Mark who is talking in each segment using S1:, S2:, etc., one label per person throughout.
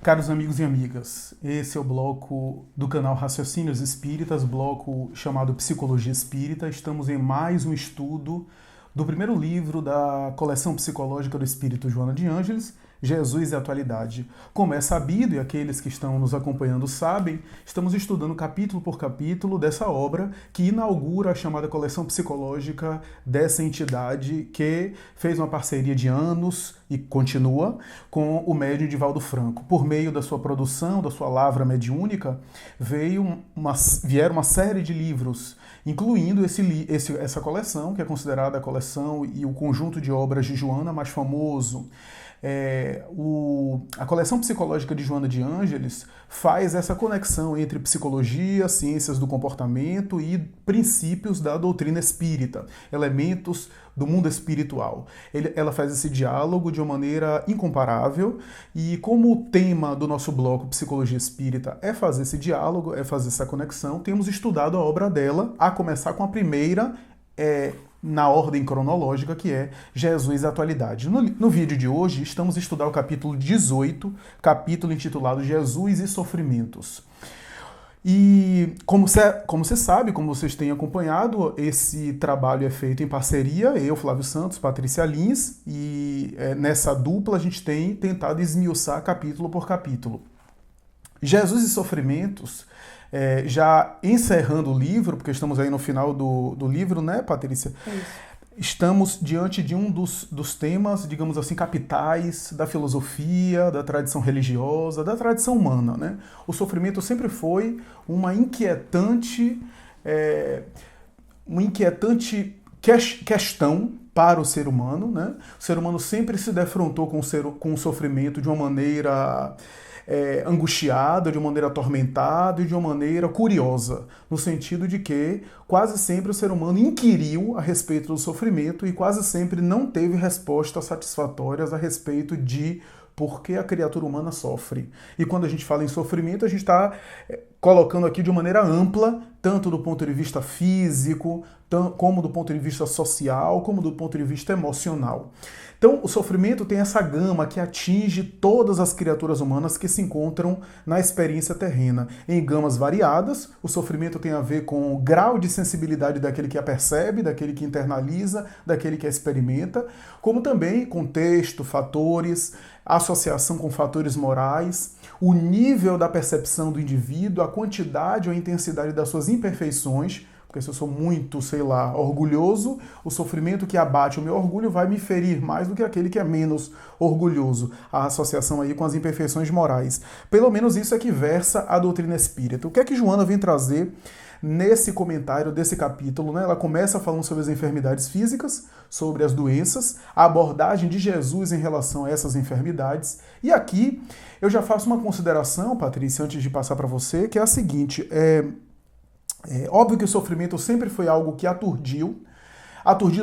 S1: Caros amigos e amigas, esse é o bloco do canal Raciocínios Espíritas, bloco chamado Psicologia Espírita. Estamos em mais um estudo do primeiro livro da coleção psicológica do Espírito Joana de Ângeles, Jesus e a Atualidade. Como é sabido, e aqueles que estão nos acompanhando sabem, estamos estudando capítulo por capítulo dessa obra que inaugura a chamada coleção psicológica dessa entidade que fez uma parceria de anos e continua com o médium Divaldo Franco. Por meio da sua produção, da sua lavra mediúnica, vieram uma série de livros, incluindo essa coleção, que é considerada a coleção e o conjunto de obras de Joana mais famoso. A coleção psicológica de Joana de Ângeles faz essa conexão entre psicologia, ciências do comportamento e princípios da doutrina espírita, elementos do mundo espiritual. Ela faz esse diálogo de uma maneira incomparável e como o tema do nosso bloco Psicologia Espírita é fazer esse diálogo, é fazer essa conexão, temos estudado a obra dela, a começar com a primeira, na ordem cronológica, que é Jesus e a Atualidade. No vídeo de hoje, estamos a estudar o capítulo 18, capítulo intitulado Jesus e Sofrimentos. E como você sabe, como vocês têm acompanhado, esse trabalho é feito em parceria, eu, Flávio Santos, Patrícia Lins, e nessa dupla a gente tem tentado esmiuçar capítulo por capítulo. Jesus e Sofrimentos, já encerrando o livro, porque estamos aí no final do livro, né, Patrícia?
S2: Isso.
S1: Estamos diante de um dos temas, digamos assim, capitais da filosofia, da tradição religiosa, da tradição humana, né? O sofrimento sempre foi uma inquietante questão para o ser humano, né? O ser humano sempre se defrontou com o sofrimento de uma maneira angustiada, de uma maneira atormentada e de uma maneira curiosa, no sentido de que quase sempre o ser humano inquiriu a respeito do sofrimento e quase sempre não teve respostas satisfatórias a respeito de por que a criatura humana sofre. E quando a gente fala em sofrimento, a gente está colocando aqui de uma maneira ampla, tanto do ponto de vista físico, como do ponto de vista social, como do ponto de vista emocional. Então, o sofrimento tem essa gama que atinge todas as criaturas humanas que se encontram na experiência terrena. Em gamas variadas, o sofrimento tem a ver com o grau de sensibilidade daquele que a percebe, daquele que internaliza, daquele que a experimenta, como também contexto, fatores, associação com fatores morais, o nível da percepção do indivíduo, a quantidade ou a intensidade das suas imperfeições. Porque se eu sou muito, orgulhoso, o sofrimento que abate o meu orgulho vai me ferir mais do que aquele que é menos orgulhoso. A associação aí com as imperfeições morais. Pelo menos isso é que versa a doutrina espírita. O que é que Joana vem trazer nesse comentário desse capítulo, né? Ela começa falando sobre as enfermidades físicas, sobre as doenças, a abordagem de Jesus em relação a essas enfermidades. E aqui eu já faço uma consideração, Patrícia, antes de passar para você, que é a seguinte: é óbvio que o sofrimento sempre foi algo que aturdiu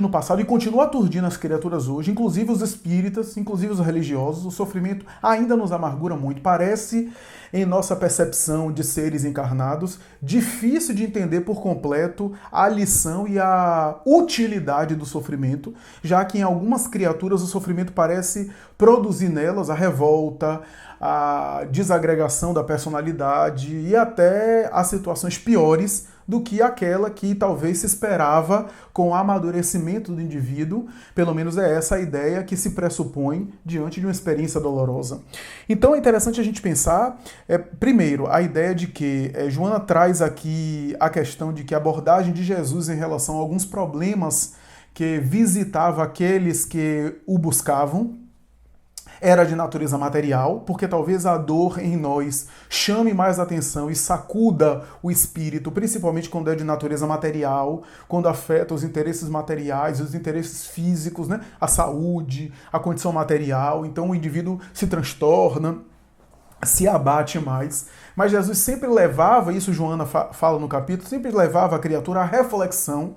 S1: no passado e continua aturdindo as criaturas hoje, inclusive os espíritas, inclusive os religiosos. O sofrimento ainda nos amargura muito. Parece, em nossa percepção de seres encarnados, difícil de entender por completo a lição e a utilidade do sofrimento, já que em algumas criaturas o sofrimento parece produzir nelas a revolta, a desagregação da personalidade e até as situações piores do que aquela que talvez se esperava com o amadurecimento do indivíduo. Pelo menos é essa a ideia que se pressupõe diante de uma experiência dolorosa. Então é interessante a gente pensar, primeiro, a ideia de que Joana traz aqui a questão de que a abordagem de Jesus em relação a alguns problemas que visitava aqueles que o buscavam, era de natureza material, porque talvez a dor em nós chame mais atenção e sacuda o espírito, principalmente quando é de natureza material, quando afeta os interesses materiais, os interesses físicos, né? A saúde, a condição material. Então o indivíduo se transtorna, se abate mais. Mas Jesus sempre levava, isso Joana fala no capítulo, sempre levava a criatura à reflexão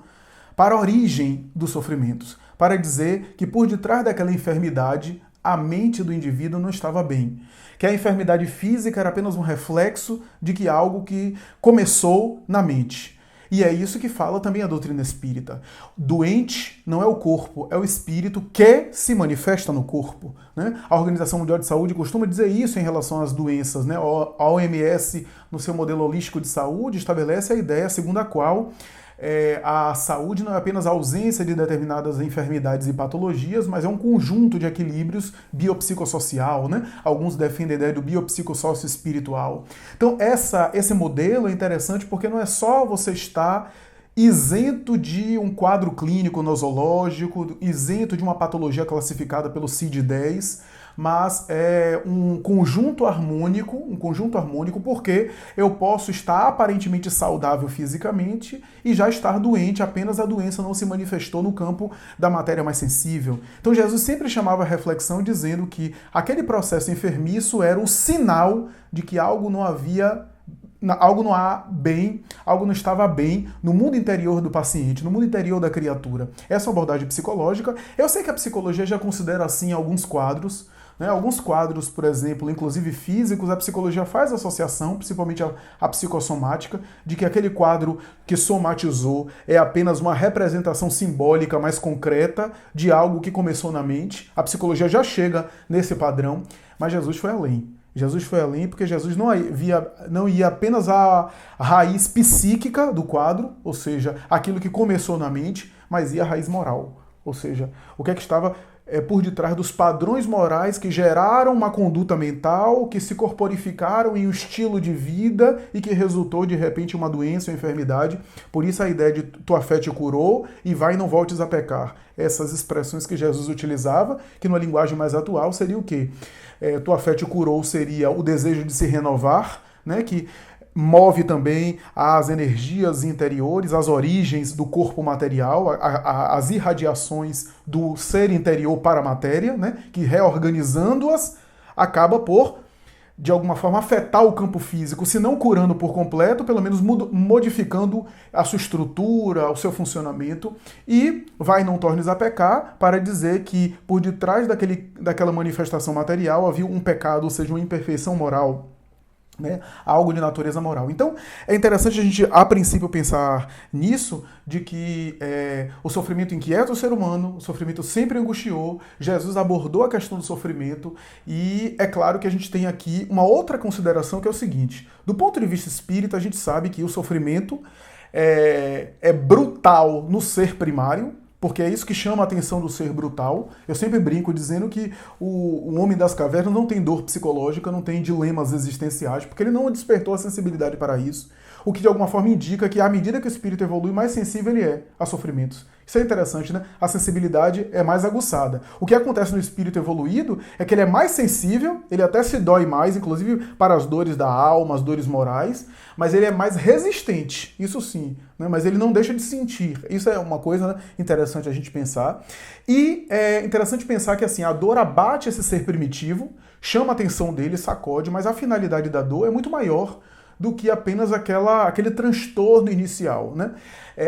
S1: para a origem dos sofrimentos, para dizer que por detrás daquela enfermidade a mente do indivíduo não estava bem. Que a enfermidade física era apenas um reflexo de que algo que começou na mente. E é isso que fala também a doutrina espírita. Doente não é o corpo, é o espírito que se manifesta no corpo. Né? A Organização Mundial de Saúde costuma dizer isso em relação às doenças. Né? A OMS, no seu modelo holístico de saúde, estabelece a ideia segundo a qual a saúde não é apenas a ausência de determinadas enfermidades e patologias, mas é um conjunto de equilíbrios biopsicossocial, né? Alguns defendem a ideia do biopsicossócio-espiritual. Então, esse modelo é interessante porque não é só você estar isento de um quadro clínico nosológico, isento de uma patologia classificada pelo CID-10, mas é um conjunto harmônico, porque eu posso estar aparentemente saudável fisicamente e já estar doente, apenas a doença não se manifestou no campo da matéria mais sensível. Então Jesus sempre chamava a reflexão dizendo que aquele processo enfermiço era o sinal de que algo não estava bem no mundo interior do paciente, no mundo interior da criatura. Essa é uma abordagem psicológica. Eu sei que a psicologia já considera assim alguns quadros, né? Alguns quadros, por exemplo, inclusive físicos, a psicologia faz associação, principalmente a psicossomática, de que aquele quadro que somatizou é apenas uma representação simbólica mais concreta de algo que começou na mente. A psicologia já chega nesse padrão, mas Jesus foi além. Jesus foi além porque Jesus não ia apenas à raiz psíquica do quadro, ou seja, aquilo que começou na mente, mas ia à raiz moral. Ou seja, o que é que estava por detrás dos padrões morais que geraram uma conduta mental, que se corporificaram em um estilo de vida e que resultou, de repente, em uma doença ou enfermidade. Por isso a ideia de tua fé te curou e vai e não voltes a pecar. Essas expressões que Jesus utilizava, que numa linguagem mais atual seria o quê? Tua fé te curou seria o desejo de se renovar, né, que move também as energias interiores, as origens do corpo material, as irradiações do ser interior para a matéria, né, que reorganizando-as acaba por, de alguma forma, afetar o campo físico, se não curando por completo, pelo menos modificando a sua estrutura, o seu funcionamento, e vai não tornes a pecar, para dizer que por detrás daquela manifestação material havia um pecado, ou seja, uma imperfeição moral, né? Algo de natureza moral. Então, é interessante a gente, a princípio, pensar nisso, de que o sofrimento inquieta o ser humano, o sofrimento sempre angustiou, Jesus abordou a questão do sofrimento, e é claro que a gente tem aqui uma outra consideração, que é o seguinte: do ponto de vista espírita, a gente sabe que o sofrimento é brutal no ser primário, porque é isso que chama a atenção do ser brutal. Eu sempre brinco dizendo que o homem das cavernas não tem dor psicológica, não tem dilemas existenciais, porque ele não despertou a sensibilidade para isso, o que de alguma forma indica que à medida que o espírito evolui, mais sensível ele é a sofrimentos. Isso é interessante, né? A sensibilidade é mais aguçada. O que acontece no espírito evoluído é que ele é mais sensível, ele até se dói mais, inclusive para as dores da alma, as dores morais, mas ele é mais resistente, isso sim, né? Mas ele não deixa de sentir. Isso é uma coisa, né, interessante a gente pensar. E é interessante pensar que assim, a dor abate esse ser primitivo, chama a atenção dele, sacode, mas a finalidade da dor é muito maior do que apenas aquele transtorno inicial, né?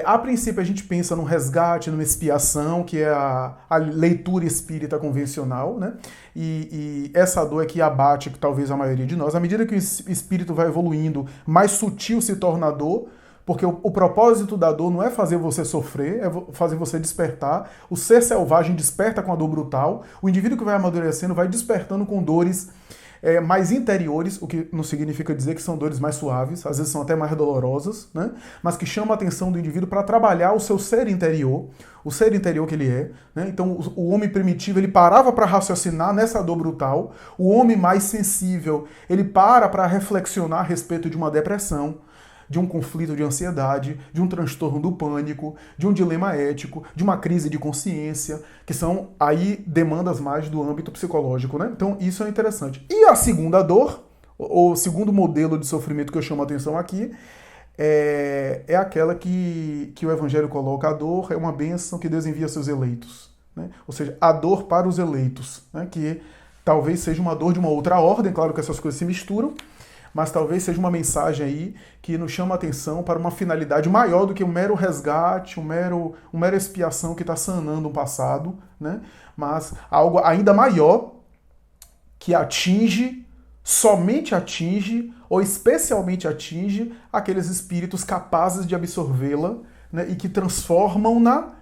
S1: A princípio a gente pensa num resgate, numa expiação, que é a leitura espírita convencional, né? E essa dor é que abate talvez a maioria de nós. À medida que o espírito vai evoluindo, mais sutil se torna a dor, porque o propósito da dor não é fazer você sofrer, é fazer você despertar. O ser selvagem desperta com a dor brutal. O indivíduo que vai amadurecendo vai despertando com dores mais interiores, o que não significa dizer que são dores mais suaves, às vezes são até mais dolorosas, né? Mas que chamam a atenção do indivíduo para trabalhar o seu ser interior, o ser interior que ele é, né? Então o homem primitivo, ele parava para raciocinar nessa dor brutal. O homem mais sensível, ele para reflexionar a respeito de uma depressão, de um conflito de ansiedade, de um transtorno do pânico, de um dilema ético, de uma crise de consciência, que são aí demandas mais do âmbito psicológico, né? Então isso é interessante. E a segunda dor, ou o segundo modelo de sofrimento que eu chamo a atenção aqui, é aquela que o Evangelho coloca: a dor é uma bênção que Deus envia a seus eleitos, né? Ou seja, a dor para os eleitos, né? Que talvez seja uma dor de uma outra ordem, claro que essas coisas se misturam, mas talvez seja uma mensagem aí que nos chama a atenção para uma finalidade maior do que um mero resgate, uma mera expiação que está sanando um passado, né? Mas algo ainda maior que somente atinge ou especialmente atinge aqueles espíritos capazes de absorvê-la, né, e que transformam-na,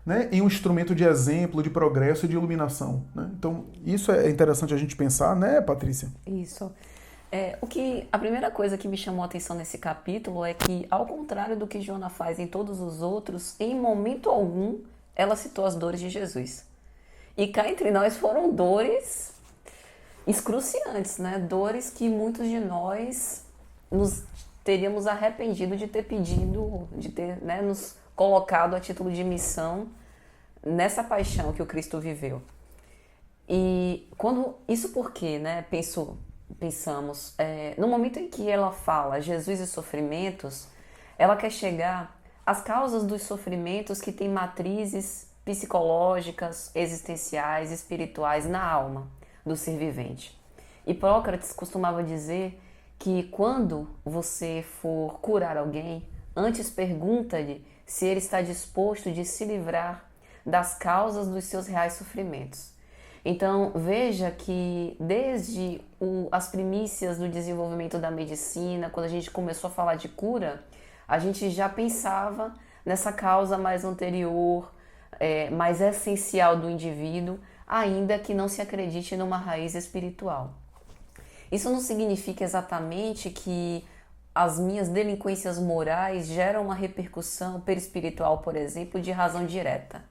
S1: né, em um instrumento de exemplo, de progresso e de iluminação. Né? Então, isso é interessante a gente pensar, né, Patrícia?
S2: Isso. A primeira coisa que me chamou a atenção nesse capítulo é que, ao contrário do que Joana faz em todos os outros, em momento algum ela citou as dores de Jesus. E cá entre nós foram dores excruciantes, né? Dores que muitos de nós nos teríamos arrependido de ter pedido, de ter, né, nos colocado a título de missão nessa paixão que o Cristo viveu. E quando isso porque, né, pensamos, no momento em que ela fala Jesus e sofrimentos, ela quer chegar às causas dos sofrimentos que têm matrizes psicológicas, existenciais, espirituais na alma do ser vivente. Hipócrates costumava dizer que quando você for curar alguém, antes pergunta-lhe se ele está disposto de se livrar das causas dos seus reais sofrimentos. Então, veja que desde as primícias do desenvolvimento da medicina, quando a gente começou a falar de cura, a gente já pensava nessa causa mais anterior, mais essencial do indivíduo, ainda que não se acredite numa raiz espiritual. Isso não significa exatamente que as minhas delinquências morais geram uma repercussão perispiritual, por exemplo, de razão direta.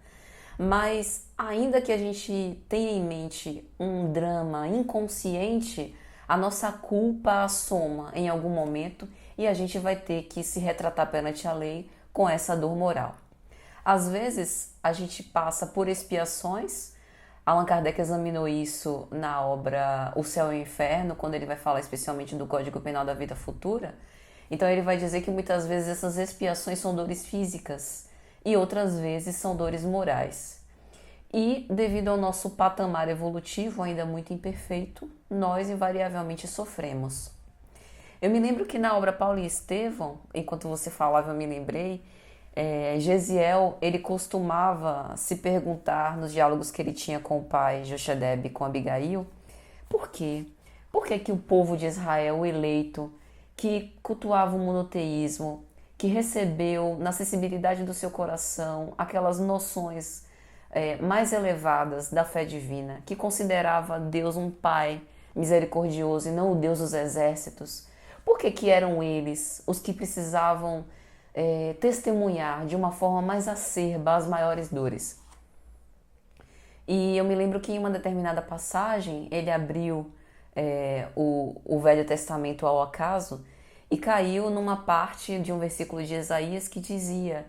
S2: Mas ainda que a gente tenha em mente um drama inconsciente, a nossa culpa assoma em algum momento e a gente vai ter que se retratar perante a lei com essa dor moral. Às vezes a gente passa por expiações. Allan Kardec examinou isso na obra O Céu e o Inferno, quando ele vai falar especialmente do Código Penal da Vida Futura. Então ele vai dizer que muitas vezes essas expiações são dores físicas e outras vezes são dores morais. E devido ao nosso patamar evolutivo ainda muito imperfeito, nós invariavelmente sofremos. Eu me lembro que na obra Paulo e Estevão, enquanto você falava eu me lembrei, Gesiel, ele costumava se perguntar nos diálogos que ele tinha com o pai Jochedeb e com Abigail, por quê? Por que o povo de Israel, o eleito, que cultuava o monoteísmo, que recebeu na sensibilidade do seu coração aquelas noções mais elevadas da fé divina, que considerava Deus um pai misericordioso e não o Deus dos exércitos, por que eram eles os que precisavam testemunhar de uma forma mais acerba as maiores dores? E eu me lembro que em uma determinada passagem ele abriu o Velho Testamento ao acaso e caiu numa parte de um versículo de Isaías que dizia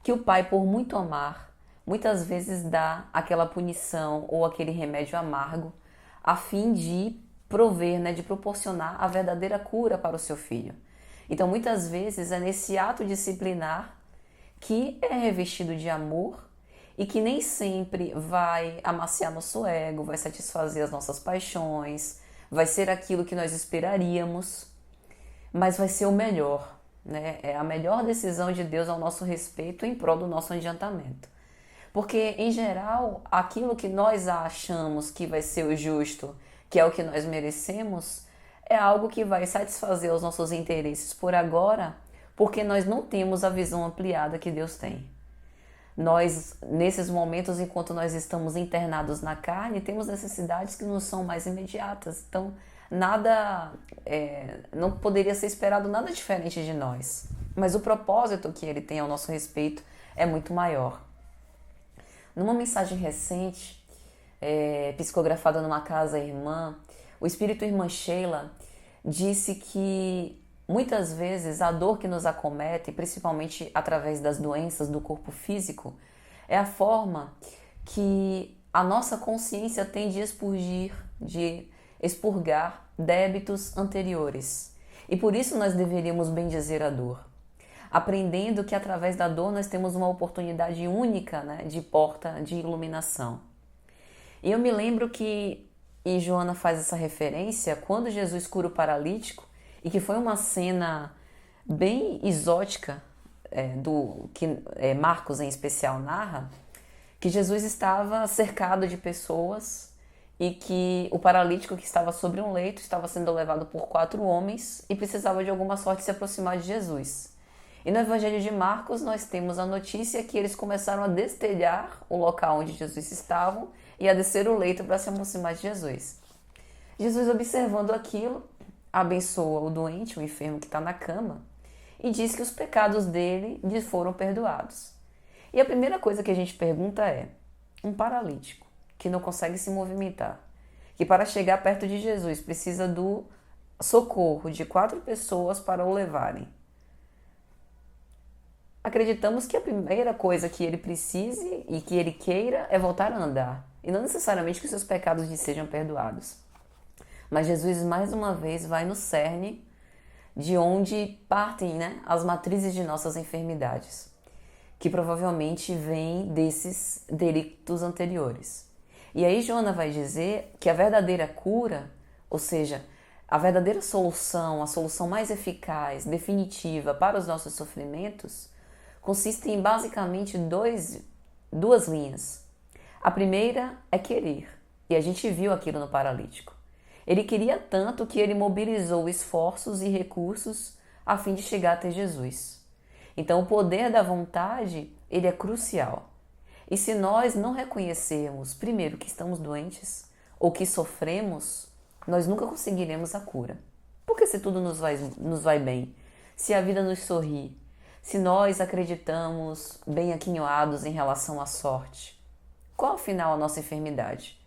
S2: que o pai, por muito amar, muitas vezes dá aquela punição ou aquele remédio amargo a fim de prover, né, de proporcionar a verdadeira cura para o seu filho. Então, muitas vezes é nesse ato disciplinar que é revestido de amor e que nem sempre vai amaciar nosso ego, vai satisfazer as nossas paixões, vai ser aquilo que nós esperaríamos, mas vai ser o melhor, né? É a melhor decisão de Deus ao nosso respeito em prol do nosso adiantamento. Porque, em geral, aquilo que nós achamos que vai ser o justo, que é o que nós merecemos, é algo que vai satisfazer os nossos interesses por agora, porque nós não temos a visão ampliada que Deus tem. Nós, nesses momentos, enquanto nós estamos internados na carne, temos necessidades que não são mais imediatas. Então, não poderia ser esperado nada diferente de nós. Mas o propósito que ele tem ao nosso respeito é muito maior. Numa mensagem recente, psicografada numa casa irmã, o espírito irmã Sheila disse que muitas vezes a dor que nos acomete, principalmente através das doenças do corpo físico, é a forma que a nossa consciência tem de expurgar débitos anteriores. E por isso nós deveríamos bendizer a dor, aprendendo que através da dor nós temos uma oportunidade única, né, de porta de iluminação. E eu me lembro que, e Joana faz essa referência, quando Jesus cura o paralítico, e que foi uma cena bem exótica, que Marcos em especial narra, que Jesus estava cercado de pessoas e que o paralítico que estava sobre um leito estava sendo levado por 4 homens e precisava de alguma sorte se aproximar de Jesus. E no Evangelho de Marcos nós temos a notícia que eles começaram a destelhar o local onde Jesus estava e a descer o leito para se aproximar de Jesus. Jesus, observando aquilo, abençoa o doente, o enfermo que está na cama, e diz que os pecados dele lhe foram perdoados. E a primeira coisa que a gente pergunta é, um paralítico que não consegue se movimentar, que para chegar perto de Jesus precisa do socorro de 4 pessoas para o levarem. Acreditamos que a primeira coisa que ele precise e que ele queira é voltar a andar, e não necessariamente que os seus pecados lhe sejam perdoados. Mas Jesus, mais uma vez, vai no cerne de onde partem, as matrizes de nossas enfermidades, que provavelmente vêm desses delitos anteriores. E aí Joana vai dizer que a verdadeira cura, ou seja, a verdadeira solução, a solução mais eficaz, definitiva para os nossos sofrimentos, consiste em basicamente duas linhas. A primeira é querer, e a gente viu aquilo no paralítico. Ele queria tanto que ele mobilizou esforços e recursos a fim de chegar até Jesus. Então o poder da vontade, ele é crucial. E se nós não reconhecermos, primeiro, que estamos doentes ou que sofremos, nós nunca conseguiremos a cura. Porque se tudo nos vai bem, se a vida nos sorri, se nós acreditamos bem aquinhoados em relação à sorte, qual afinal a nossa enfermidade?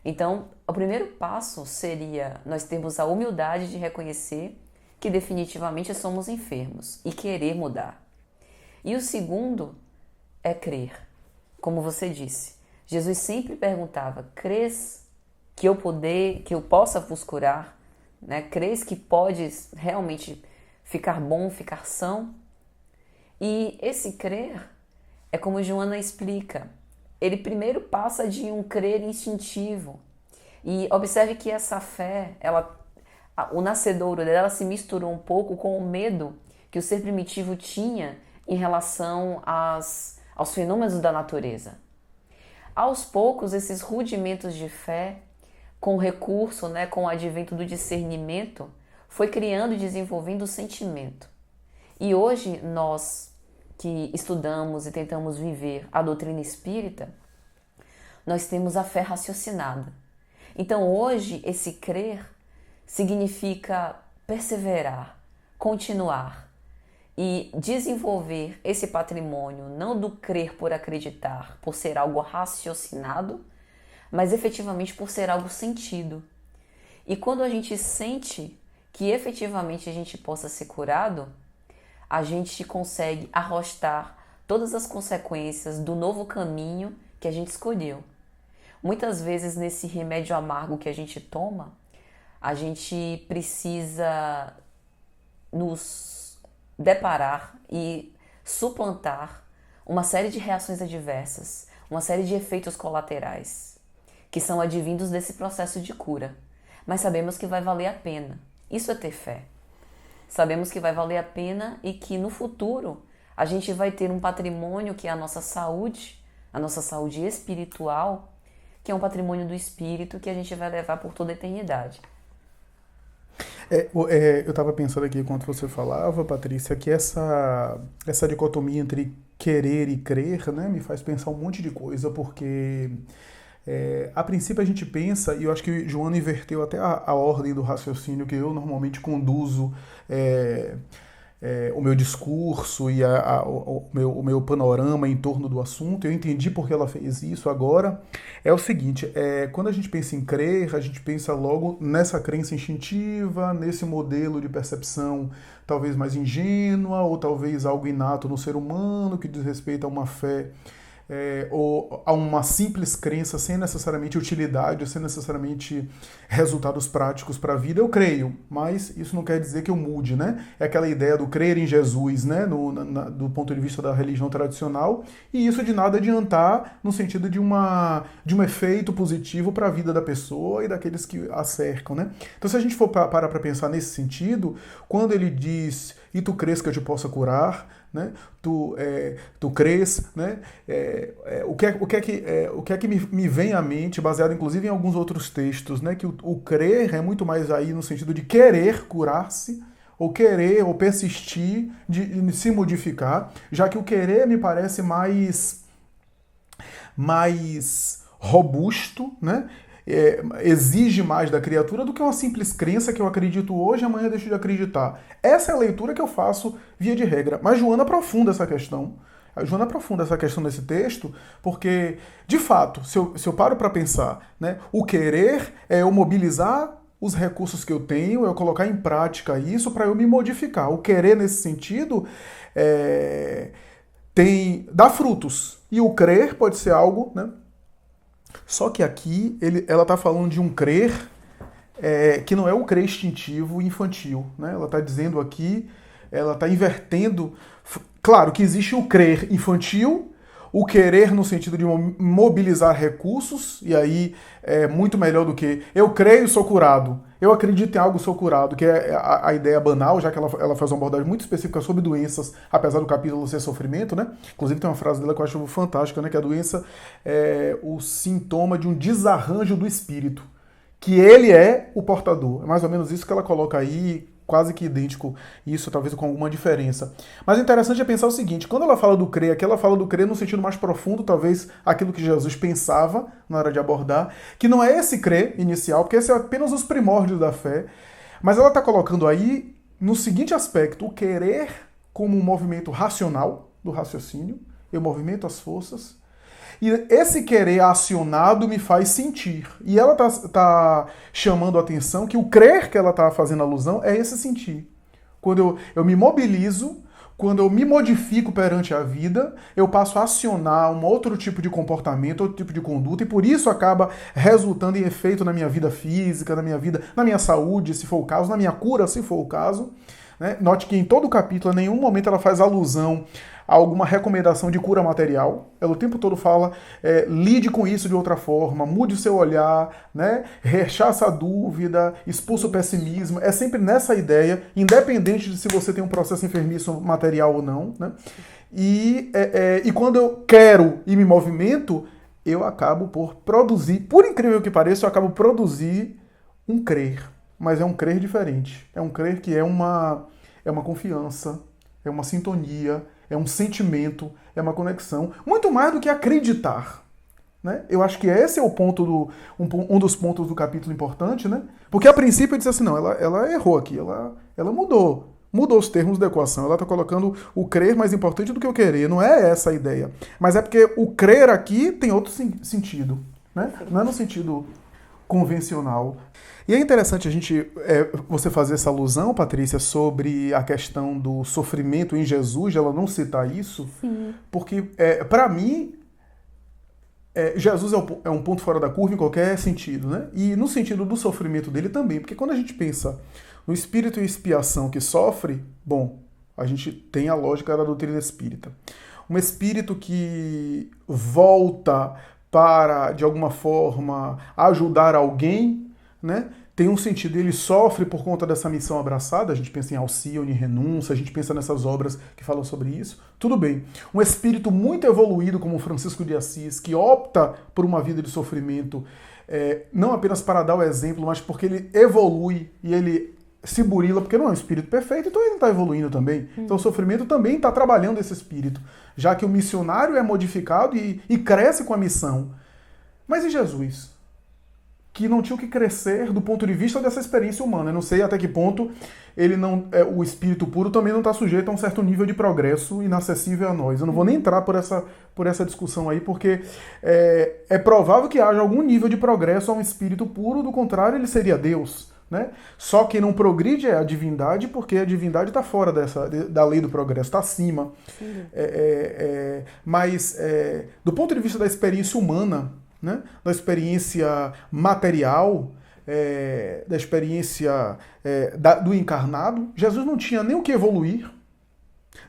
S2: Então, o primeiro passo seria nós termos a humildade de reconhecer que definitivamente somos enfermos e querer mudar. E o segundo é crer. Como você disse, Jesus sempre perguntava, crês que eu possa vos curar? Crês que podes realmente ficar bom, ficar são? E esse crer é como Joana explica. Ele primeiro passa de um crer instintivo. E observe que essa fé, o nascedouro dela se misturou um pouco com o medo que o ser primitivo tinha em relação aos fenômenos da natureza. Aos poucos, esses rudimentos de fé, com o recurso, com o advento do discernimento, foi criando e desenvolvendo o sentimento. E hoje, nós que estudamos e tentamos viver a doutrina espírita, nós temos a fé raciocinada. Então, hoje, esse crer significa perseverar, continuar e desenvolver esse patrimônio, não do crer por acreditar, por ser algo raciocinado, mas efetivamente por ser algo sentido. E quando a gente sente que efetivamente a gente possa ser curado, a gente consegue arrostar todas as consequências do novo caminho que a gente escolheu. Muitas vezes nesse remédio amargo que a gente toma, a gente precisa nos deparar e suplantar uma série de reações adversas, uma série de efeitos colaterais, que são advindos desse processo de cura. Mas sabemos que vai valer a pena. Isso é ter fé. Sabemos que vai valer a pena e que no futuro a gente vai ter um patrimônio que é a nossa saúde espiritual, que é um patrimônio do espírito que a gente vai levar por toda a eternidade.
S1: Eu estava pensando aqui enquanto você falava, Patrícia, que essa dicotomia entre querer e crer, me faz pensar um monte de coisa, porque a princípio a gente pensa, e eu acho que Joana inverteu até a ordem do raciocínio que eu normalmente conduzo o meu discurso e o meu panorama em torno do assunto. Eu entendi por que ela fez isso agora. É o seguinte, quando a gente pensa em crer, a gente pensa logo nessa crença instintiva, nesse modelo de percepção talvez mais ingênua, ou talvez algo inato no ser humano, que diz respeito a uma fé ou a uma simples crença sem necessariamente utilidade, sem necessariamente resultados práticos para a vida. Eu creio, mas isso não quer dizer que eu mude, É aquela ideia do crer em Jesus, do ponto de vista da religião tradicional, e isso de nada adiantar no sentido de um efeito positivo para a vida da pessoa e daqueles que a cercam, Então, se a gente for parar para pensar nesse sentido, quando ele diz, e tu crês que eu te possa curar, né? Tu crês, né? O que é que me vem à mente, baseado inclusive em alguns outros textos, né? Que o crer é muito mais aí no sentido de querer curar-se, ou querer, ou persistir de se modificar, já que o querer me parece mais robusto, né? Exige mais da criatura do que uma simples crença que eu acredito hoje e amanhã deixo de acreditar. Essa é a leitura que eu faço via de regra. Mas Joana aprofunda essa questão. A Joana aprofunda essa questão nesse texto, porque, de fato, se eu paro para pensar, né, o querer é eu mobilizar os recursos que eu tenho, eu colocar em prática isso para eu me modificar. O querer, nesse sentido, dá frutos. E o crer pode ser algo, né? Só que aqui ela está falando de um crer que não é o crer instintivo infantil, né? Ela está dizendo aqui, ela está invertendo. Claro que existe o crer infantil, o querer no sentido de mobilizar recursos, e aí é muito melhor do que eu creio, sou curado. Eu acredito em algo, sou curado, que é a ideia banal, já que ela faz uma abordagem muito específica sobre doenças, apesar do capítulo ser sofrimento, né? Inclusive tem uma frase dela que eu acho fantástica, né? Que a doença é o sintoma de um desarranjo do espírito, que ele é o portador. É mais ou menos isso que ela coloca aí, quase que idêntico, isso talvez com alguma diferença. Mas o interessante é pensar o seguinte, quando ela fala do crer, aqui ela fala do crer no sentido mais profundo, talvez aquilo que Jesus pensava na hora de abordar, que não é esse crer inicial, porque esse é apenas os primórdios da fé, mas ela está colocando aí no seguinte aspecto, o querer como um movimento racional do raciocínio, eu movimento as forças, e esse querer acionado me faz sentir. E ela tá chamando a atenção que o crer que ela está fazendo alusão é esse sentir. Quando eu me mobilizo, quando eu me modifico perante a vida, eu passo a acionar um outro tipo de comportamento, outro tipo de conduta, e por isso acaba resultando em efeito na minha vida física, na minha vida, na minha saúde, se for o caso, na minha cura, se for o caso. Né? Note que em todo o capítulo, em nenhum momento ela faz alusão a alguma recomendação de cura material. Ela o tempo todo fala, lide com isso de outra forma, mude o seu olhar, né? Rechaça a dúvida, expulsa o pessimismo. É sempre nessa ideia, independente de se você tem um processo enfermiço material ou não. Né? E quando eu quero e me movimento, eu acabo por produzir, por incrível que pareça, eu acabo por produzir um crer. Mas é um crer diferente. É um crer que é uma confiança, é uma sintonia, é um sentimento, é uma conexão, muito mais do que acreditar. Né? Eu acho que esse é o ponto um dos pontos do capítulo importante, né? Porque a princípio eu disse assim, não, ela errou aqui, ela mudou os termos da equação, ela está colocando o crer mais importante do que o querer, não é essa a ideia. Mas é porque o crer aqui tem outro sentido, né? Não é no sentido convencional. E é interessante você fazer essa alusão, Patrícia, sobre a questão do sofrimento em Jesus, ela não citar isso, sim, porque, para mim, Jesus é um ponto fora da curva em qualquer sentido, né? E no sentido do sofrimento dele também, porque quando a gente pensa no espírito em expiação que sofre, bom, a gente tem a lógica da doutrina espírita. Um espírito que volta para, de alguma forma, ajudar alguém, né? Tem um sentido, ele sofre por conta dessa missão abraçada, a gente pensa em Alcione, Renúncia, a gente pensa nessas obras que falam sobre isso, tudo bem. Um espírito muito evoluído como Francisco de Assis, que opta por uma vida de sofrimento, não apenas para dar o exemplo, mas porque ele evolui e ele se burila, porque não é um espírito perfeito, então ele está evoluindo também. Então o sofrimento também está trabalhando esse espírito, já que o missionário é modificado e cresce com a missão. Mas e Jesus? Que não tinha o que crescer do ponto de vista dessa experiência humana. Eu não sei até que ponto o espírito puro também não está sujeito a um certo nível de progresso inacessível a nós. Eu não vou nem entrar por essa discussão aí, porque é provável que haja algum nível de progresso a um espírito puro, do contrário, ele seria Deus. Né? Só quem não progride é a divindade, porque a divindade está fora da lei do progresso, está acima. Mas, do ponto de vista da experiência humana, né? Da experiência material, da experiência do encarnado, Jesus não tinha nem o que evoluir,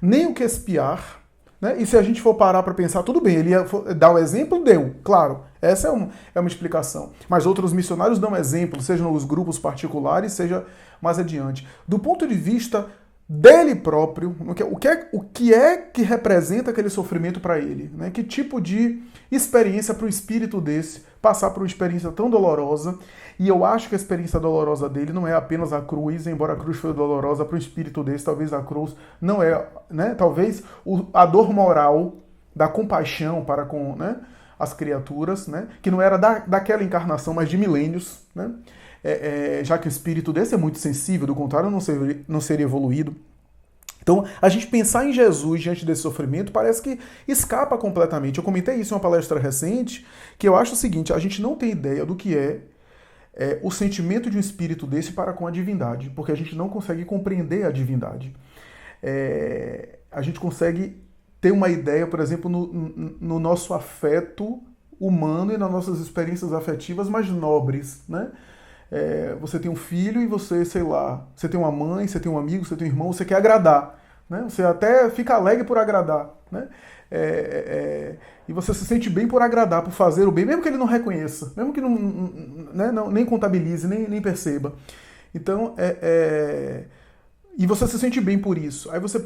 S1: nem o que expiar. Né? E se a gente for parar para pensar, tudo bem, ele ia dar o exemplo, deu, claro, essa é uma explicação. Mas outros missionários dão exemplo, seja nos grupos particulares, seja mais adiante. Do ponto de vista dele próprio, o que é que representa aquele sofrimento para ele, né? Que tipo de experiência para o espírito desse passar por uma experiência tão dolorosa. E eu acho que a experiência dolorosa dele não é apenas a cruz, embora a cruz foi dolorosa para o espírito desse, talvez a cruz não é, né? Talvez a dor moral da compaixão para com, né, as criaturas, né? Que não era daquela encarnação, mas de milênios, né? Já que o espírito desse é muito sensível, do contrário, não seria evoluído. Então, a gente pensar em Jesus diante desse sofrimento parece que escapa completamente. Eu comentei isso em uma palestra recente, que eu acho o seguinte: a gente não tem ideia do que é o sentimento de um espírito desse para com a divindade, porque a gente não consegue compreender a divindade. A gente consegue ter uma ideia, por exemplo, no nosso afeto humano e nas nossas experiências afetivas mais nobres, né? Você tem um filho e você, sei lá, você tem uma mãe, você tem um amigo, você tem um irmão, você quer agradar, né? Você até fica alegre por agradar, né? E você se sente bem por agradar, por fazer o bem, mesmo que ele não reconheça, mesmo que nem contabilize, nem perceba. Então, e você se sente bem por isso. Aí você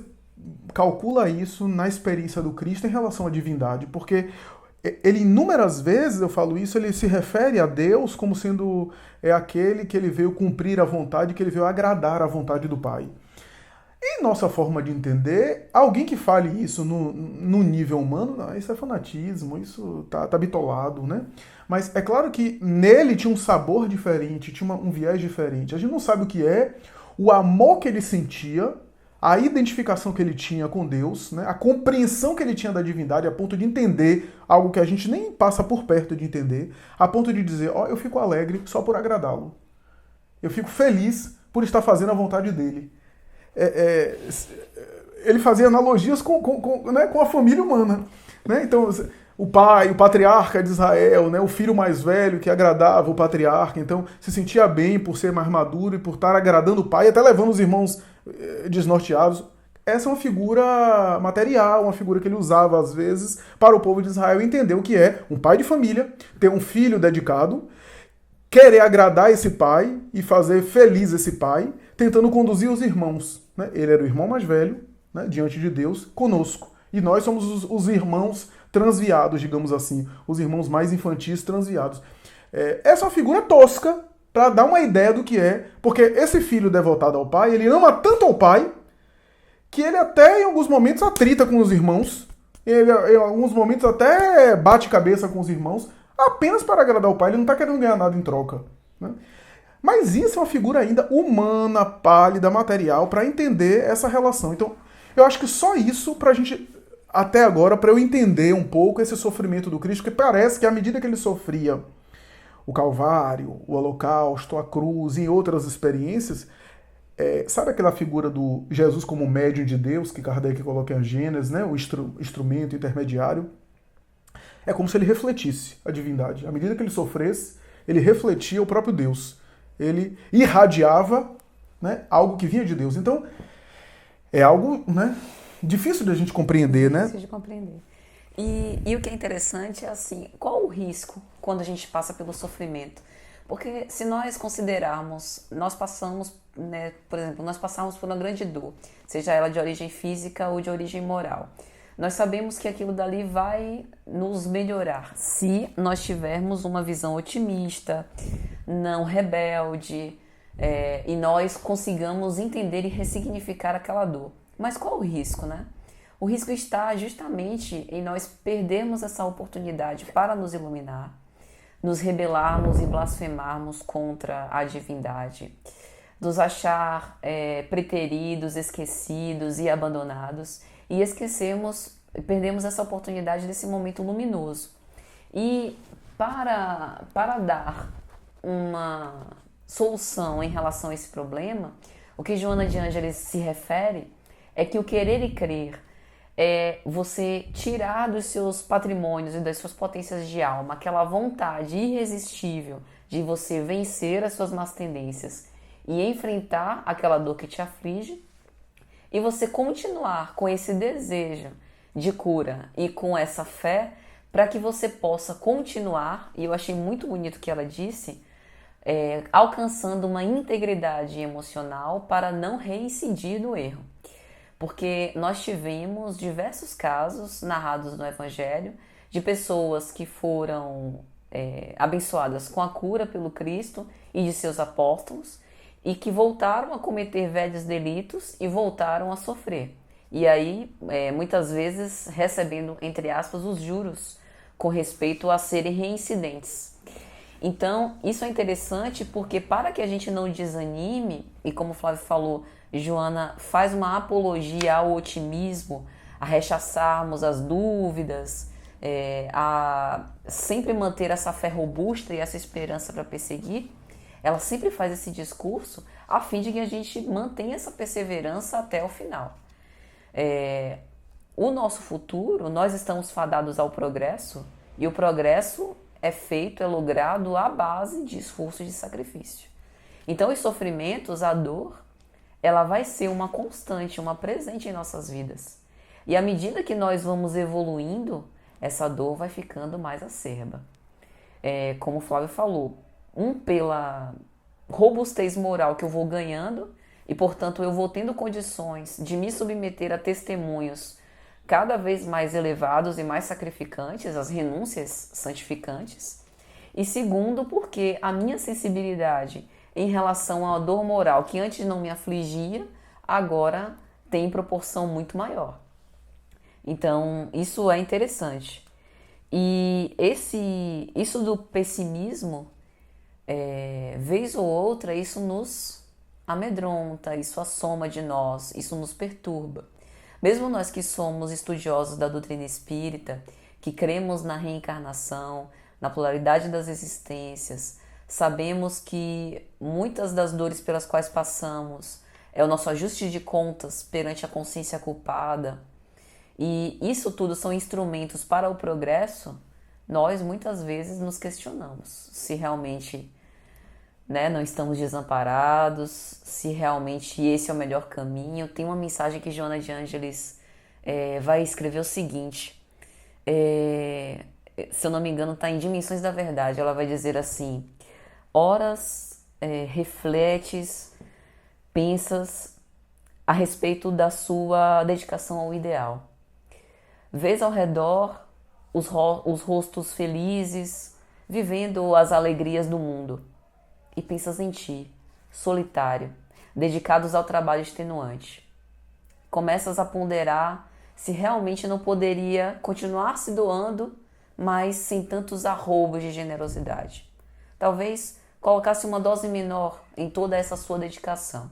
S1: calcula isso na experiência do Cristo em relação à divindade, porque ele inúmeras vezes, eu falo isso, ele se refere a Deus como sendo aquele que ele veio cumprir a vontade, que ele veio agradar a vontade do Pai. Em nossa forma de entender, alguém que fale isso no nível humano, não, isso é fanatismo, isso tá bitolado, né? Mas é claro que nele tinha um sabor diferente, tinha um viés diferente. A gente não sabe o que é, o amor que ele sentia, a identificação que ele tinha com Deus, né? A compreensão que ele tinha da divindade, a ponto de entender algo que a gente nem passa por perto de entender, a ponto de dizer, eu fico alegre só por agradá-lo. Eu fico feliz por estar fazendo a vontade dele. Ele fazia analogias com a família humana, né? Então, o pai, o patriarca de Israel, né? O filho mais velho que agradava o patriarca, então se sentia bem por ser mais maduro e por estar agradando o pai, até levando os irmãos desnorteados. Essa é uma figura material, uma figura que ele usava às vezes para o povo de Israel entender o que é um pai de família, ter um filho dedicado, querer agradar esse pai e fazer feliz esse pai, tentando conduzir os irmãos. Né? Ele era o irmão mais velho, né, diante de Deus, conosco. E nós somos os irmãos transviados, digamos assim, os irmãos mais infantis transviados. Essa é uma figura tosca para dar uma ideia do que é, porque esse filho devotado ao pai, ele ama tanto ao pai, que ele até em alguns momentos atrita com os irmãos, ele em alguns momentos até bate cabeça com os irmãos, apenas para agradar o pai, ele não está querendo ganhar nada em troca. Né? Mas isso é uma figura ainda humana, pálida, material, para entender essa relação. Então, eu acho que só isso pra gente, até agora, para eu entender um pouco esse sofrimento do Cristo, que parece que à medida que ele sofria o Calvário, o Holocausto, a cruz e outras experiências, sabe aquela figura do Jesus como médium de Deus, que Kardec coloca em Gênesis, né? O instrumento intermediário? É como se ele refletisse a divindade. À medida que ele sofresse, ele refletia o próprio Deus. Ele irradiava, né, algo que vinha de Deus. Então, é algo, né, difícil de a gente compreender, né?
S2: Difícil de compreender. E o que é interessante é assim, qual o risco quando a gente passa pelo sofrimento? Porque se nós considerarmos, nós passamos, né, por exemplo, nós passamos por uma grande dor, seja ela de origem física ou de origem moral. Nós sabemos que aquilo dali vai nos melhorar se nós tivermos uma visão otimista, não rebelde, e nós consigamos entender e ressignificar aquela dor. Mas qual o risco, né? O risco está justamente em nós perdermos essa oportunidade para nos iluminar, nos rebelarmos e blasfemarmos contra a divindade, nos achar preteridos, esquecidos e abandonados, e perdemos essa oportunidade desse momento luminoso. E para dar uma solução em relação a esse problema, o que Joana de Ângeles se refere é que o querer e crer é você tirar dos seus patrimônios e das suas potências de alma aquela vontade irresistível de você vencer as suas más tendências e enfrentar aquela dor que te aflige, e você continuar com esse desejo de cura e com essa fé para que você possa continuar, e eu achei muito bonito o que ela disse, alcançando uma integridade emocional para não reincidir no erro. Porque nós tivemos diversos casos narrados no Evangelho de pessoas que foram abençoadas com a cura pelo Cristo e de seus apóstolos e que voltaram a cometer velhos delitos e voltaram a sofrer. E aí, muitas vezes, recebendo, entre aspas, os juros com respeito a serem reincidentes. Então, isso é interessante porque para que a gente não desanime, e como o Flávio falou, Joana faz uma apologia ao otimismo, a rechaçarmos as dúvidas, a sempre manter essa fé robusta e essa esperança para perseguir. Ela sempre faz esse discurso a fim de que a gente mantenha essa perseverança até o final. O nosso futuro, nós estamos fadados ao progresso, e o progresso é feito, é logrado à base de esforço e de sacrifício. Então, os sofrimentos, a dor, ela vai ser uma constante, uma presente em nossas vidas. E à medida que nós vamos evoluindo, essa dor vai ficando mais acerba. Como o Flávio falou, pela robustez moral que eu vou ganhando, e portanto eu vou tendo condições de me submeter a testemunhos cada vez mais elevados e mais sacrificantes, as renúncias santificantes. E segundo, porque a minha sensibilidade em relação à dor moral, que antes não me afligia, agora tem proporção muito maior. Então, isso é interessante. E isso do pessimismo, vez ou outra, isso nos amedronta, isso assoma de nós, isso nos perturba. Mesmo nós que somos estudiosos da doutrina espírita, que cremos na reencarnação, na pluralidade das existências, sabemos que muitas das dores pelas quais passamos é o nosso ajuste de contas perante a consciência culpada, e isso tudo são instrumentos para o progresso. Nós muitas vezes nos questionamos se realmente não estamos desamparados, se realmente esse é o melhor caminho. Tem uma mensagem que Joana de Ângeles vai escrever o seguinte, se eu não me engano está em Dimensões da Verdade, ela vai dizer assim: horas refletes, pensas a respeito da sua dedicação ao ideal. Vês ao redor os rostos felizes, vivendo as alegrias do mundo. E pensas em ti, solitário, dedicados ao trabalho extenuante. Começas a ponderar se realmente não poderia continuar se doando, mas sem tantos arroubos de generosidade. Talvez colocasse uma dose menor em toda essa sua dedicação.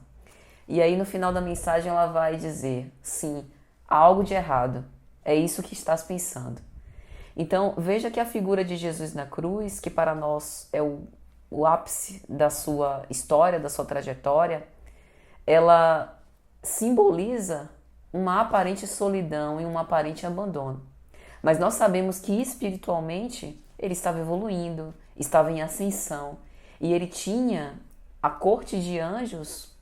S2: E aí no final da mensagem ela vai dizer: sim, há algo de errado, é isso que estás pensando. Então veja que a figura de Jesus na cruz, que para nós é o ápice da sua história, da sua trajetória, ela simboliza uma aparente solidão e um aparente abandono. Mas nós sabemos que espiritualmente ele estava evoluindo, estava em ascensão, e ele tinha a corte de anjos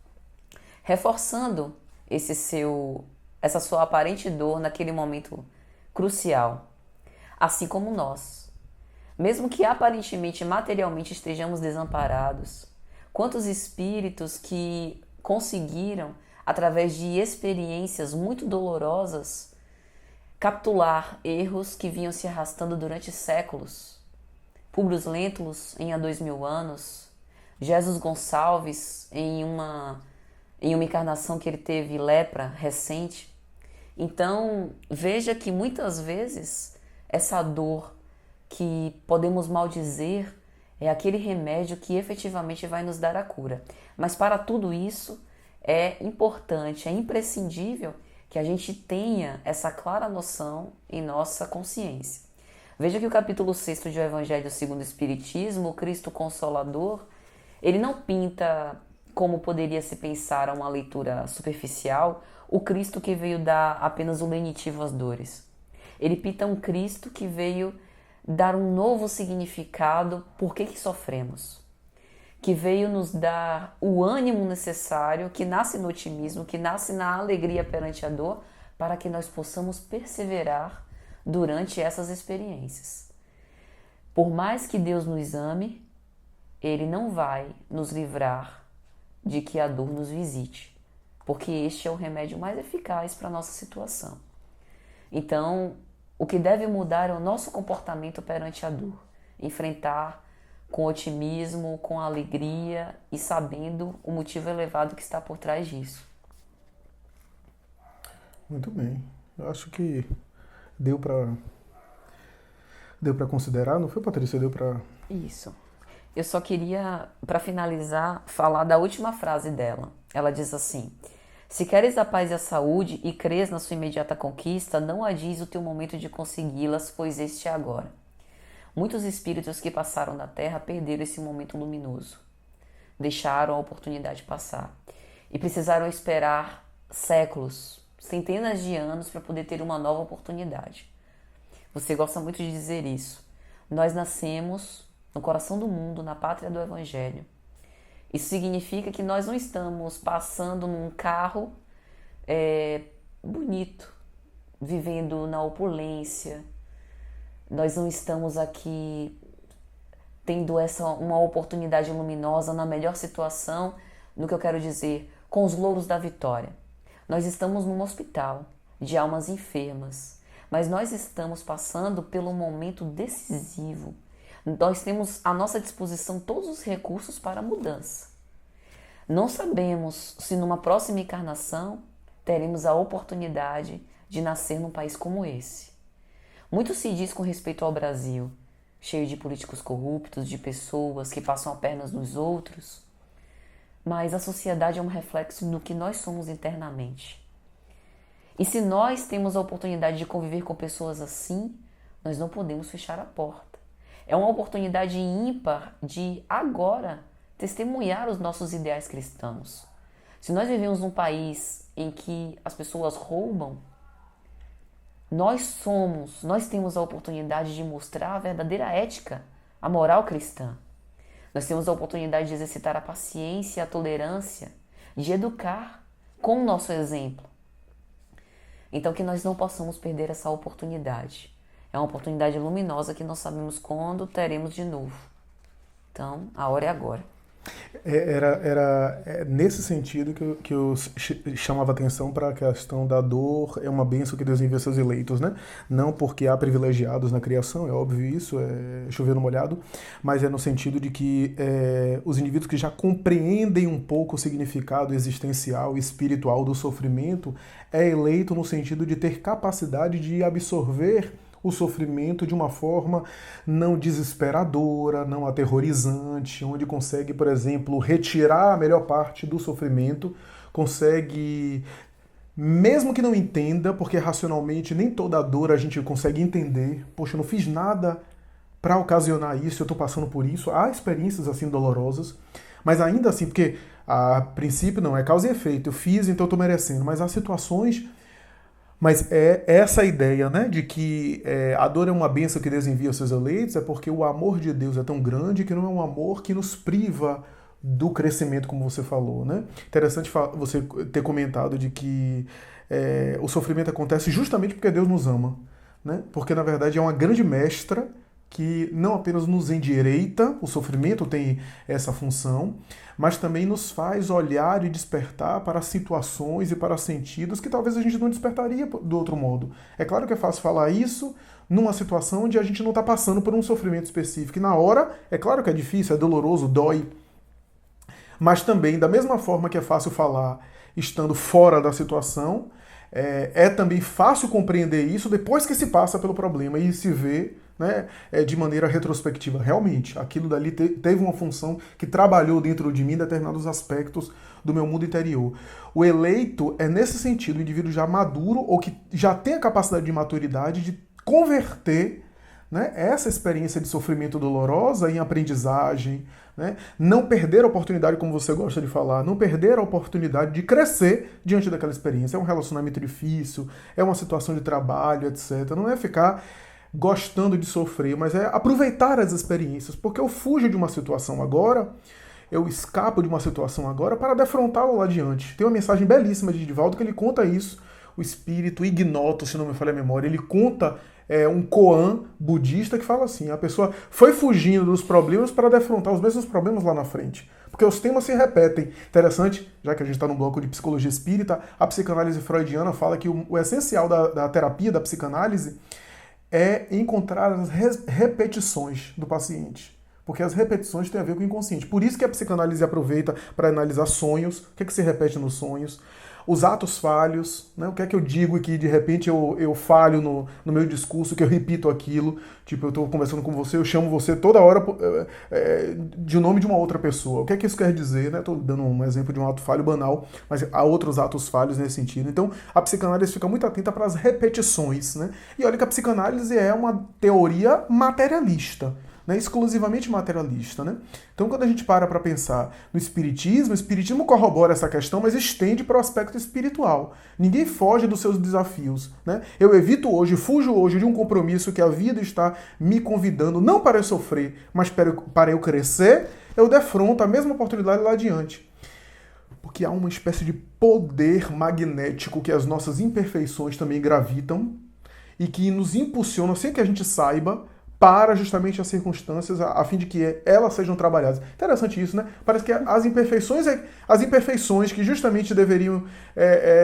S2: reforçando essa sua aparente dor naquele momento crucial. Assim como nós. Mesmo que aparentemente, materialmente estejamos desamparados, quantos espíritos que conseguiram, através de experiências muito dolorosas, capitular erros que vinham se arrastando durante séculos. Publius Lentulus em Há 2000 anos, Jesus Gonçalves em uma encarnação que ele teve lepra recente. Então, veja que muitas vezes essa dor que podemos maldizer é aquele remédio que efetivamente vai nos dar a cura. Mas para tudo isso é importante, é imprescindível que a gente tenha essa clara noção em nossa consciência. Veja que o capítulo 6 do Evangelho segundo o Espiritismo, o Cristo Consolador, ele não pinta, como poderia se pensar a uma leitura superficial, o Cristo que veio dar apenas o lenitivo às dores. Ele pinta um Cristo que veio dar um novo significado por que sofremos, que veio nos dar o ânimo necessário, que nasce no otimismo, que nasce na alegria perante a dor, para que nós possamos perseverar durante essas experiências. Por mais que Deus nos ame, Ele não vai nos livrar de que a dor nos visite. porque este é o remédio mais eficaz para a nossa situação. Então, o que deve mudar é o nosso comportamento perante a dor, enfrentar com otimismo, com alegria e sabendo o motivo elevado que está por trás disso.
S1: Muito bem. Eu acho que deu para considerar, não foi, Patrícia? Deu para...
S2: Isso. Eu só queria, para finalizar, falar da última frase dela. Ela diz assim: se queres a paz e a saúde e crês na sua imediata conquista, não adies o teu momento de consegui-las, pois este é agora. Muitos espíritos que passaram na Terra perderam esse momento luminoso. Deixaram a oportunidade passar. E precisaram esperar séculos, centenas de anos para poder ter uma nova oportunidade. Você gosta muito de dizer isso. Nós nascemos no coração do mundo, na pátria do Evangelho. Isso significa que nós não estamos passando num carro bonito, vivendo na opulência. Nós não estamos aqui tendo uma oportunidade luminosa na melhor situação, no que eu quero dizer, com os louros da vitória. Nós estamos num hospital de almas enfermas, mas nós estamos passando pelo momento decisivo. Nós temos à nossa disposição todos os recursos para a mudança. Não sabemos se numa próxima encarnação teremos a oportunidade de nascer num país como esse. Muito se diz com respeito ao Brasil, cheio de políticos corruptos, de pessoas que passam a perna nos outros, mas a sociedade é um reflexo do que nós somos internamente. E se nós temos a oportunidade de conviver com pessoas assim, nós não podemos fechar a porta. É uma oportunidade ímpar de agora testemunhar os nossos ideais cristãos. Se nós vivemos num país em que as pessoas roubam, nós temos a oportunidade de mostrar a verdadeira ética, a moral cristã. Nós temos a oportunidade de exercitar a paciência, a tolerância, de educar com o nosso exemplo. Então que nós não possamos perder essa oportunidade. É uma oportunidade luminosa que não sabemos quando teremos de novo. Então, a hora é agora.
S1: Era nesse sentido que eu chamava atenção para a questão da dor. É uma bênção que Deus envia seus eleitos, né? Não porque há privilegiados na criação, é óbvio isso, é chover no molhado, mas é no sentido de que os indivíduos que já compreendem um pouco o significado existencial e espiritual do sofrimento é eleito no sentido de ter capacidade de absorver o sofrimento de uma forma não desesperadora, não aterrorizante, onde consegue, por exemplo, retirar a melhor parte do sofrimento, consegue, mesmo que não entenda, porque racionalmente nem toda dor a gente consegue entender, poxa, eu não fiz nada para ocasionar isso, eu estou passando por isso, há experiências assim dolorosas, mas ainda assim, porque a princípio não é causa e efeito, eu fiz, então eu estou merecendo, mas há situações. Mas é essa ideia, né, de que a dor é uma bênção que Deus envia aos seus eleitos, é porque o amor de Deus é tão grande que não é um amor que nos priva do crescimento, como você falou, né? Interessante você ter comentado de que o sofrimento acontece justamente porque Deus nos ama, né? Porque, na verdade, é uma grande mestra que não apenas nos endireita, o sofrimento tem essa função, mas também nos faz olhar e despertar para situações e para sentidos que talvez a gente não despertaria do outro modo. É claro que é fácil falar isso numa situação onde a gente não está passando por um sofrimento específico. E na hora, é claro que é difícil, é doloroso, dói. Mas também, da mesma forma que é fácil falar estando fora da situação, é também fácil compreender isso depois que se passa pelo problema e se vê, né, de maneira retrospectiva. Realmente, aquilo dali teve uma função que trabalhou dentro de mim em determinados aspectos do meu mundo interior. O eleito é, nesse sentido, um indivíduo já maduro ou que já tem a capacidade de maturidade de converter, né, essa experiência de sofrimento dolorosa em aprendizagem, né, não perder a oportunidade, como você gosta de falar, não perder a oportunidade de crescer diante daquela experiência. É um relacionamento difícil, é uma situação de trabalho, etc. Não é ficar gostando de sofrer, mas é aproveitar as experiências, porque eu fujo de uma situação agora, eu escapo de uma situação agora para defrontá-la lá adiante. Tem uma mensagem belíssima de Divaldo que ele conta isso, o espírito ignoto, se não me falha a memória, ele conta um koan budista que fala assim, a pessoa foi fugindo dos problemas para defrontar os mesmos problemas lá na frente. porque os temas se repetem. Interessante, já que a gente está no bloco de psicologia espírita, a psicanálise freudiana fala que o essencial da terapia, da psicanálise, é encontrar as repetições do paciente. Porque as repetições têm a ver com o inconsciente. Por isso que a psicanálise aproveita para analisar sonhos, o que é que se repete nos sonhos, os atos falhos, né? O que é que eu digo e que de repente eu falho no meu discurso, que eu repito aquilo. Tipo, eu estou conversando com você, eu chamo você toda hora de nome de uma outra pessoa. O que é que isso quer dizer? Estou dando um exemplo de um ato falho banal, mas há outros atos falhos nesse sentido. Então, a psicanálise fica muito atenta para as repetições, né? E olha que a psicanálise é uma teoria materialista, né, exclusivamente materialista. Né? Então, quando a gente para pensar no espiritismo, o espiritismo corrobora essa questão, mas estende para o aspecto espiritual. Ninguém foge dos seus desafios. Né? Eu fujo hoje de um compromisso que a vida está me convidando, não para eu sofrer, mas para eu crescer, eu defronto a mesma oportunidade lá adiante. Porque há uma espécie de poder magnético que as nossas imperfeições também gravitam e que nos impulsiona, sem que a gente saiba, para justamente as circunstâncias, a fim de que elas sejam trabalhadas. Interessante isso, né? Parece que as imperfeições que justamente deveriam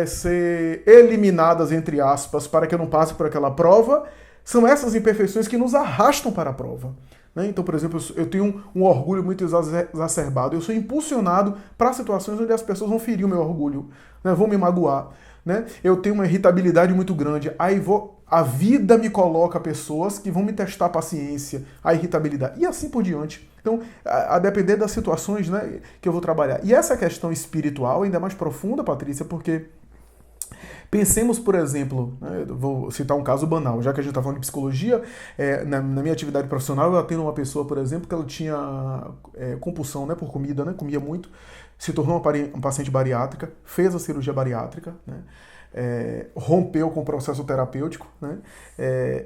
S1: ser eliminadas, entre aspas, para que eu não passe por aquela prova, são essas imperfeições que nos arrastam para a prova. Né? Então, por exemplo, eu tenho um orgulho muito exacerbado, eu sou impulsionado para situações onde as pessoas vão ferir o meu orgulho, né? Vão me magoar. Né? Eu tenho uma irritabilidade muito grande, a vida me coloca pessoas que vão me testar a paciência, a irritabilidade, e assim por diante. Então, a depender das situações, né, que eu vou trabalhar. E essa questão espiritual ainda é mais profunda, Patrícia, porque pensemos, por exemplo, né, vou citar um caso banal, já que a gente está falando de psicologia, na minha atividade profissional eu atendo uma pessoa, por exemplo, que ela tinha compulsão, né, por comida, né, comia muito, se tornou uma paciente bariátrica, fez a cirurgia bariátrica, né, rompeu com o processo terapêutico, né,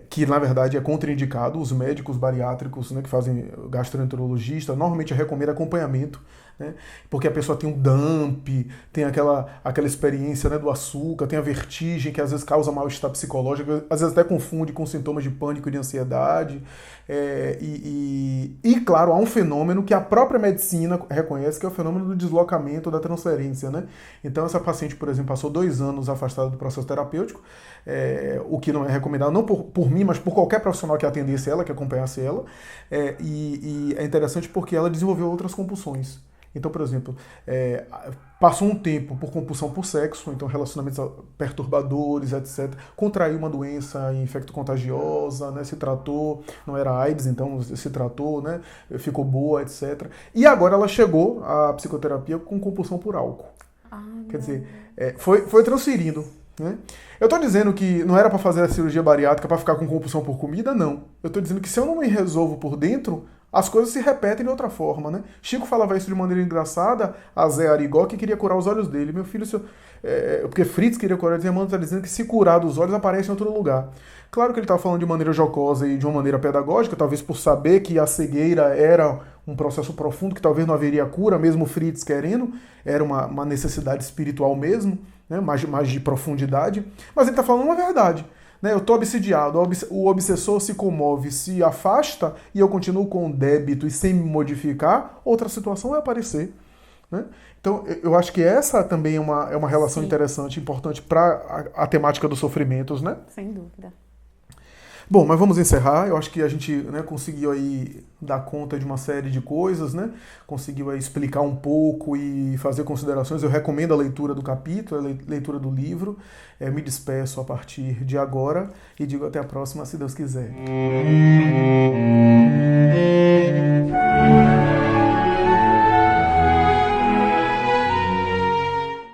S1: que na verdade é contraindicado. Os médicos bariátricos, né, que fazem gastroenterologista, normalmente recomendam acompanhamento, né, porque a pessoa tem um dump, tem aquela experiência, né, do açúcar, tem a vertigem que às vezes causa mal-estar psicológico, às vezes até confunde com sintomas de pânico e de ansiedade. E claro, há um fenômeno que a própria medicina reconhece, que é o fenômeno do deslocamento, da transferência. Né? Então essa paciente, por exemplo, passou 2 anos afastada do processo terapêutico, o que não é recomendado, não por mim, mas por qualquer profissional que atendesse ela, que acompanhasse ela, e é interessante porque ela desenvolveu outras compulsões. Então, por exemplo, passou um tempo por compulsão por sexo, então relacionamentos perturbadores, etc. Contraiu uma doença infecto-contagiosa, né, se tratou, não era AIDS, então se tratou, né, ficou boa, etc. E agora ela chegou à psicoterapia com compulsão por álcool. Quer dizer, foi transferindo. Né? Eu estou dizendo que não era para fazer a cirurgia bariátrica para ficar com compulsão por comida, não. Eu estou dizendo que se eu não me resolvo por dentro, as coisas se repetem de outra forma, né? Chico falava isso de maneira engraçada a Zé Arigó, que queria curar os olhos dele. Meu filho, porque Fritz queria curar, dizia, mano, está dizendo que se curar dos olhos aparece em outro lugar. Claro que ele estava falando de maneira jocosa e de uma maneira pedagógica, talvez por saber que a cegueira era um processo profundo, que talvez não haveria cura, mesmo Fritz querendo, era uma necessidade espiritual mesmo, né? mais de profundidade. Mas ele está falando uma verdade. Eu estou obsidiado, o obsessor se comove, se afasta e eu continuo com o débito e sem me modificar, outra situação vai aparecer. Né? Então, eu acho que essa também é uma relação interessante, importante para a temática dos sofrimentos. Né?
S2: Sem dúvida.
S1: Bom, mas vamos encerrar. Eu acho que a gente, né, conseguiu aí dar conta de uma série de coisas, né? Conseguiu aí explicar um pouco e fazer considerações. Eu recomendo a leitura do capítulo, a leitura do livro. Me despeço a partir de agora e digo até a próxima, se Deus quiser.